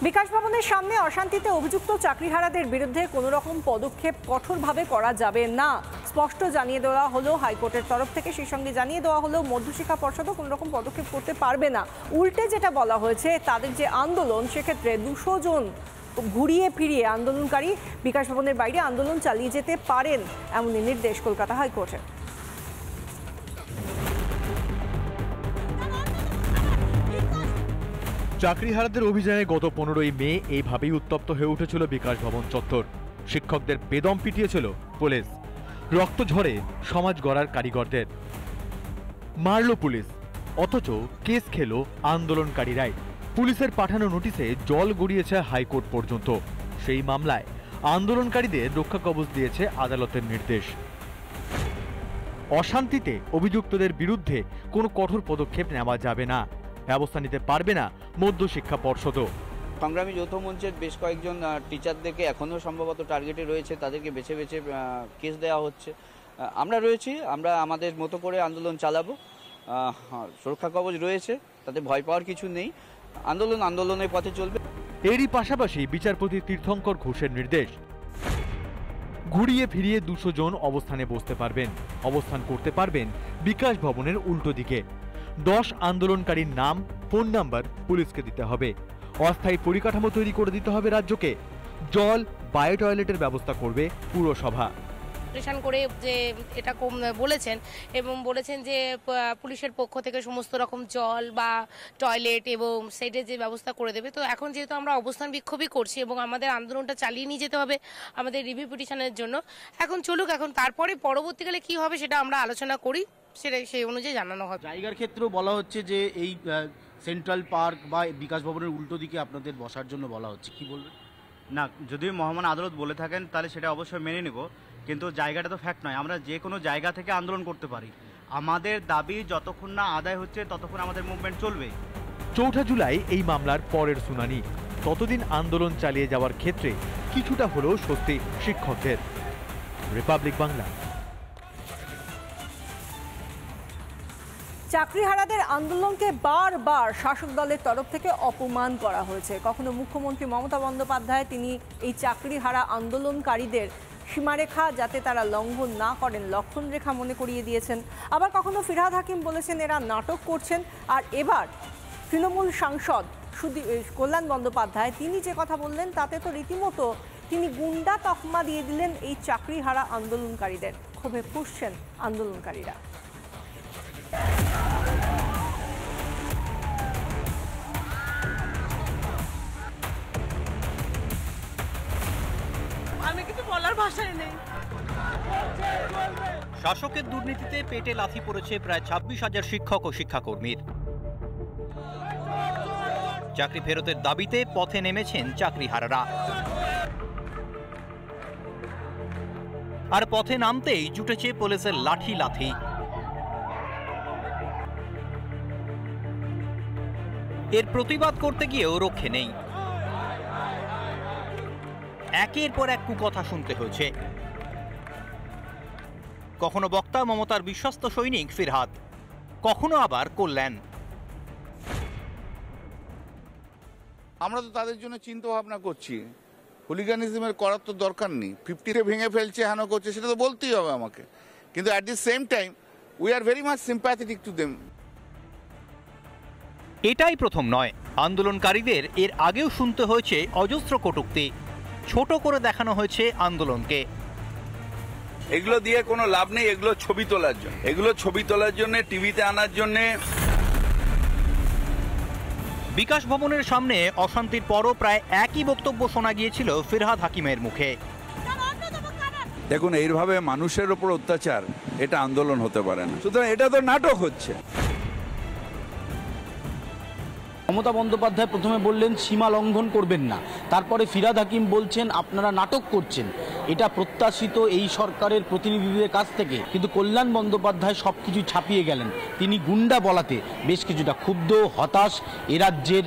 বিকাশ ভবনের সামনে অশান্তিতে অভিযুক্ত চাকরিহারাদের বিরুদ্ধে কোনো রকম পদক্ষেপ কঠোরভাবে করা যাবে না, স্পষ্ট জানিয়ে দেওয়া হলো হাইকোর্টের তরফ থেকে। সেই সঙ্গে জানিয়ে দেওয়া হলো মধ্যশিক্ষা পর্ষদও কোনো রকম পদক্ষেপ করতে পারবে না। উল্টে যেটা বলা হয়েছে, তাদের যে আন্দোলন, সেক্ষেত্রে 200 জন ঘুরিয়ে ফিরিয়ে আন্দোলনকারী বিকাশ ভবনের বাইরে আন্দোলন চালিয়ে যেতে পারেন, এমনই নির্দেশ কলকাতা হাইকোর্টের। চাকরিহারাদের অভিযানে গত 15ই মে এইভাবেই উত্তপ্ত হয়ে উঠেছিল বিকাশ ভবন চত্বর। শিক্ষকদের বেদম পিটিয়েছিল পুলিশ, রক্ত ঝরে সমাজ গড়ার কারিগরদের মারল পুলিশ, অথচ কেস খেলো আন্দোলনকারীরাই। পুলিশের পাঠানো নোটিশে জল গড়িয়েছে হাইকোর্ট পর্যন্ত। সেই মামলায় আন্দোলনকারীদের রক্ষা কবচ দিয়েছে আদালতের নির্দেশ। অশান্তিতে অভিযুক্তদের বিরুদ্ধে কোনো কঠোর পদক্ষেপ নেওয়া যাবে না, ব্যবস্থা নিতে পারবে না মধ্যশিক্ষা পর্ষদও। সংগ্রামী যৌথ মঞ্চের বেশ কয়েকজন টিচারদেরকে এখনও সম্ভবত টার্গেটে রয়েছে, তাদেরকে বেছে বেছে কেস দেওয়া হচ্ছে। আমরা রয়েছি, আমরা আমাদের মতো করে আন্দোলন চালাবো। সুরক্ষা কবচ রয়েছে, তাতে ভয় পাওয়ার কিছু নেই। আন্দোলনের পথে চলবে। এরই পাশাপাশি বিচারপতি তীর্থঙ্কর ঘোষের নির্দেশ, ঘুরিয়ে ফিরিয়ে 200 জন অবস্থানে বসতে পারবেন, অবস্থান করতে পারবেন বিকাশ ভবনের উল্টো দিকে। 10 আন্দোলনকারীর নাম, ফোন নাম্বার পুলিশকে দিতে হবে। অস্থায়ী পরিকাঠামো তৈরি করে দিতে হবে রাজ্যকে। জল, বায়ো টয়লেটের ব্যবস্থা করবে পুরসভা। করে যে এটা বলেছেন এবং বলেছেন যে পুলিশের পক্ষ থেকে সমস্ত রকম জল বা টয়লেট এবং সেটের যে ব্যবস্থা করে দেবে। তো এখন যেহেতু আমরা অবস্থান বিক্ষোভই করছি এবং আমাদের আন্দোলনটা চালিয়ে নিয়ে যেতে হবে আমাদের রিভিউ পিটিশনের জন্য, এখন চলুক। এখন তারপরে পরবর্তীকালে কি হবে সেটা আমরা আলোচনা করি, সেটা সেই অনুযায়ী জানানো হবে। জায়গার ক্ষেত্রেও বলা হচ্ছে যে এই সেন্ট্রাল পার্ক বা বিকাশ ভবনের উল্টো দিকে আপনাদের বসার জন্য বলা হচ্ছে, কি বলবেন? না, যদি মহামান্য আদালত বলে থাকেন তাহলে সেটা অবশ্যই মেনে নেব, কিন্তু জায়গাটা তো ফ্যাক্ট নয়। আমরা যে কোনো জায়গা থেকে আন্দোলন করতে পারি। আমাদের দাবি যতক্ষণ না আদায় হচ্ছে ততক্ষণ আমাদের মুভমেন্ট চলবে। 4 জুলাই এই মামলার পরের শুনানি। ততদিন আন্দোলন চালিয়ে যাওয়ার ক্ষেত্রে কিছুটা হলেও স্বস্তি শিক্ষকদের। রিপাবলিক বাংলা। চাকরিহারাদের আন্দোলনকে বারবার শাসক দলের তরফ থেকে অপমান করা হয়েছে। কখনো মুখ্যমন্ত্রী মমতা বন্দ্যোপাধ্যায় তিনি এই চাকরিহারা আন্দোলনকারীদের সীমারেখা যাতে তারা লঙ্ঘন না করেন লক্ষণ রেখা মনে করিয়ে দিয়েছেন। আবার কখনো ফিরহাদ হাকিম বলেছেন এরা নাটক করছেন। আর এবার তৃণমূল সাংসদ কল্যাণ বন্দ্যোপাধ্যায় তিনি যে কথা বললেন তাতে তো রীতিমতো তিনি গুন্ডা তকমা দিয়ে দিলেন এই চাকরিহারা আন্দোলনকারীদের। ক্ষোভে ফুঁসছেন আন্দোলনকারীরা। আমি কিছু বলার ভাষাই নেই। শাসকের দুর্নীতিতে পেটে লাথি পড়েছে প্রায় 26,000 শিক্ষক ও শিক্ষাকর্মীর। চাকরি ফেরতের দাবিতে পথে নেমেছেন চাকরিহারারা। আর পথে নামতেই জুটেছে পুলিশের লাঠি। এর প্রতিবাদ করতে গিয়েও রক্ষে নেই। একের পর এক কুকথা শুনতে হয়েছে। কখনো বক্তা মমতার বিশ্বস্ত সৈনিক ফিরহাদ, কখনো আবার কল্যাণ। আমরা তো তাদের জন্য চিন্তা ভাবনা করছি। হুলিগানিজমের করার তো দরকার নেই। 50-তে ভেঙে ফেলছে, হেন করছে, সেটা তো বলতেই হবে আমাকে। কিন্তু at the same time we are very much sympathetic to them. এটাই প্রথম নয়, আন্দোলনকারীদের এর আগেও শুনতে হয়েছে অজস্র কটূক্তি। ছোট করে দেখানো হয়েছে আন্দোলনকে। এগুলো দিয়ে কোনো লাভ নেই, এগুলো ছবি তোলার জন্য টিভিতে আনার জন্য। বিকাশ ভবনের সামনে অশান্তির পরও প্রায় একই বক্তব্য শোনা গিয়েছিল ফিরহাদ হাকিমের মুখে। দেখুন, এইভাবে মানুষের উপর অত্যাচার, এটা আন্দোলন হতে পারে না। সুতরাং এটা তো নাটক হচ্ছে। মমতা বন্দ্যোপাধ্যায় প্রথমে বললেন সীমা লঙ্ঘন করবেন না, তারপরে ফিরহাদ হাকিম বলছেন আপনারা নাটক করছেন। এটা প্রত্যাশিত এই সরকারের প্রতিনিধিদের কাছ থেকে, কিন্তু কল্যাণ বন্দ্যোপাধ্যায় সবকিছু ছাপিয়ে গেলেন। তিনি গুন্ডা বলাতে বেশ কিছুটা ক্ষুব্ধ, হতাশ এ রাজ্যের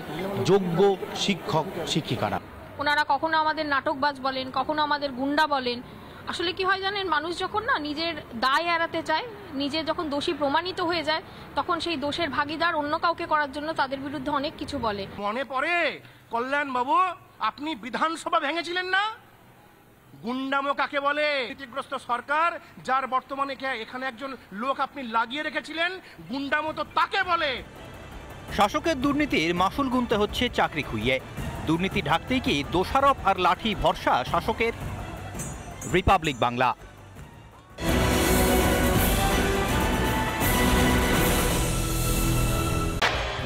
যোগ্য শিক্ষক শিক্ষিকারা। ওনারা কখনো আমাদের নাটকবাজ বলেন, কখনো আমাদের গুন্ডা বলেন। আসলে কি হয় জানেন, মানুষ যখন না নিজের দায় এড়াতে চায়, নিজে যখন দোষী প্রমাণিত হয়ে যায়, তখন সেই দোষের ভাগিদার অন্য কাউকে করার জন্য তাদের বিরুদ্ধে অনেক কিছু বলে। মনে পড়ে কল্যাণ বাবু, আপনি বিধানসভা ভেঙেছিলেন না? গুন্ডামো কাকে বলে? নীতিগ্রস্ত সরকার, যার বর্তমানে এখানে একজন লোক আপনি লাগিয়ে রেখেছিলেন, গুন্ডামো তো তাকে বলে। শাসকের দুর্নীতির মাসুল গুনতে হচ্ছে চাকরি খুইয়ে। দুর্নীতি ঢাকতেই কি দোষারোপ আর লাঠি ভরসা শাসকের? রিপাবলিক বাংলা।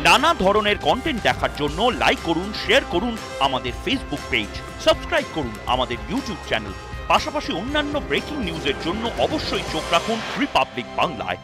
নানা ধরনের কন্টেন্ট দেখার জন্য লাইক করুন, শেয়ার করুন আমাদের ফেসবুক পেজ, সাবস্ক্রাইব করুন আমাদের ইউটিউব চ্যানেল। পাশাপাশি অন্যান্য ব্রেকিং নিউজের জন্য অবশ্যই চোখ রাখুন রিপাবলিক বাংলায়।